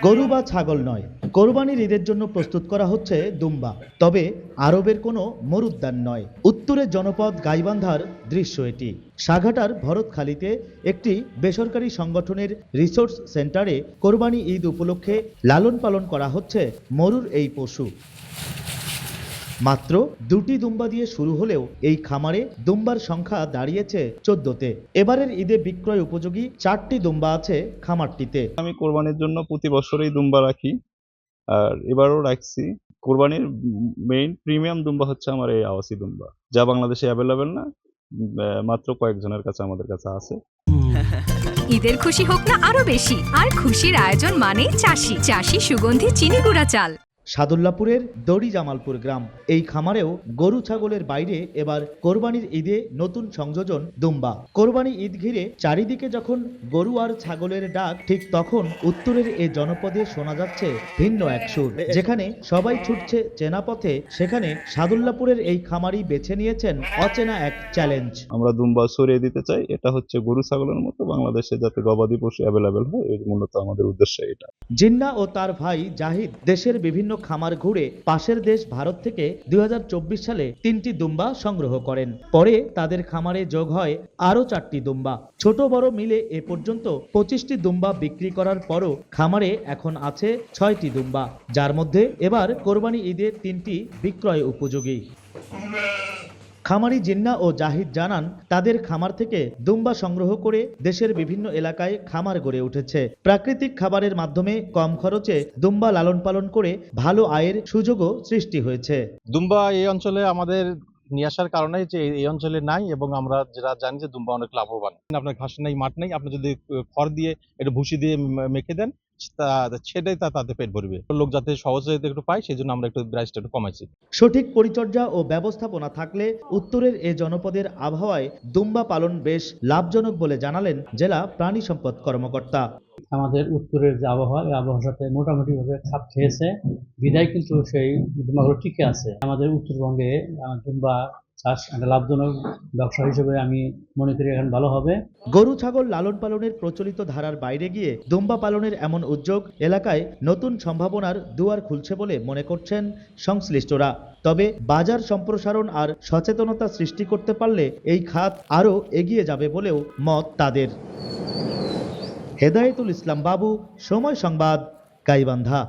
গরু বা ছাগল নয়, কোরবানির ঈদের জন্য প্রস্তুত করা হচ্ছে দুম্বা। তবে আরবের কোনো মরুদ্যান নয়, উত্তরের জনপদ গাইবান্ধার দৃশ্য এটি। সাঘাটার ভরতখালীতে একটি বেসরকারি সংগঠনের রিসোর্স সেন্টারে কোরবানি ঈদ উপলক্ষে লালন পালন করা হচ্ছে মরুর এই পশু। মাত্র 2টি দুম্বা দিয়ে শুরু হলেও এই খামারে দুম্বার সংখ্যা দাঁড়িয়েছে 14তে। এবারের ঈদে বিক্রয় উপযোগী 4টি দুম্বা আছে খামারটিতে। আমি কোরবানির জন্য প্রতি বছরই দুম্বা রাখি, আর এবারও রাখছি। কোরবানির মেইন প্রিমিয়াম দুম্বা হচ্ছে আমার এই আওয়াসি দুম্বা, যা বাংলাদেশে অ্যাভেলেবেল না, মাত্র কয়েকজনের কাছে আমাদের কাছে আছে। ঈদের খুশি হোক না আরো বেশি, আর খুশির আয়োজন মানেই চাষি চাষি সুগন্ধি চিনি গুঁড়া চাল। সাদুল্লাপুরের দড়ি জামালপুর গ্রাম। এই খামারেও গরু ছাগলের বাইরে এবার কোরবানির ঈদে নতুন সংযোজন দুম্বা। কোরবানি ঈদ ঘিরে চারিদিকে যখন গরু আর ছাগলের ডাক, ঠিক তখন উত্তরের এ জনপদে শোনা যাচ্ছে ভিন্ন এক সুর। যেখানে সবাই ছুটছে চেনা পথে, সেখানে সাদুল্লাপুরের এই খামারি বেছে নিয়েছেন অচেনা এক চ্যালেঞ্জ। আমরা দুম্বা সরিয়ে দিতে চাই। এটা হচ্ছে গরু ছাগলের মতো বাংলাদেশে যাতে গবাদি পশু অ্যাভেলেবেল হয়, এই মূলত আমাদের উদ্দেশ্য এটা। জিন্না ও তার ভাই জাহিদ দেশের বিভিন্ন খামার ঘুরে পাশের দেশ ভারত থেকে 2024 সালে 3টি দুম্বা সংগ্রহ করেন। পরে তাদের খামারে যোগ হয় আরও 4টি দুম্বা। ছোট বড় মিলে এ পর্যন্ত 25টি দুম্বা বিক্রি করার পরও খামারে এখন আছে 6টি দুম্বা, যার মধ্যে এবার কোরবানি ঈদে 3টি বিক্রয় উপযোগী। খামারি জিন্না ও জাহিদ জানান, তাদের খামার থেকে দুম্বা সংগ্রহ করে দেশের বিভিন্ন এলাকায় খামার গড়ে উঠেছে। প্রাকৃতিক খাবারের মাধ্যমে কম খরচে দুম্বা লালন পালন করে ভালো আয়ের সুযোগও সৃষ্টি হয়েছে। দুম্বা এই অঞ্চলে আমাদের নিয়ে আসার কারণে যে এই অঞ্চলে নাই, এবং আমরা যেটা জানি যে দুম্বা অনেক লাভবান। আপনার ঘাস নেই, মাঠ নেই, আপনি যদি খড় দিয়ে একটু ভুসি দিয়ে মেখে দেন, সেটাই তাতে পেট ভরবে। লোক যাতে সহজে একটু পায়, সেই জন্য আমরা একটু প্রাইসটা একটু কমাইছি। সঠিক পরিচর্যা ও ব্যবস্থাপনা থাকলে উত্তরের এ জনপদের আবহাওয়ায় দুম্বা পালন বেশ লাভজনক বলে জানালেন জেলা প্রাণী সম্পদ কর্মকর্তা। আমাদের উত্তরের যে আবহাওয়া, এই আবহাওয়ার সাথে মোটামুটি ভাবে খাপ খেয়েছে, বিদায় কিন্তু সেই দুম্বাগুলো টিকে আছে। আমাদের উত্তরবঙ্গে দুম্বা চাষ একটা লাভজনক ব্যবসা হিসেবে আমি মনে করি এখন ভালো হবে। গরু ছাগল লালন পালনের প্রচলিত ধারার বাইরে গিয়ে দুম্বা পালনের এমন উদ্যোগ এলাকায় নতুন সম্ভাবনার দুয়ার খুলছে বলে মনে করছেন সংশ্লিষ্টরা। তবে বাজার সম্প্রসারণ আর সচেতনতা সৃষ্টি করতে পারলে এই খাত আরও এগিয়ে যাবে বলেও মত তাদের। হেদায়েতুল ইসলাম বাবু, সময় সংবাদ, গাইবান্ধা।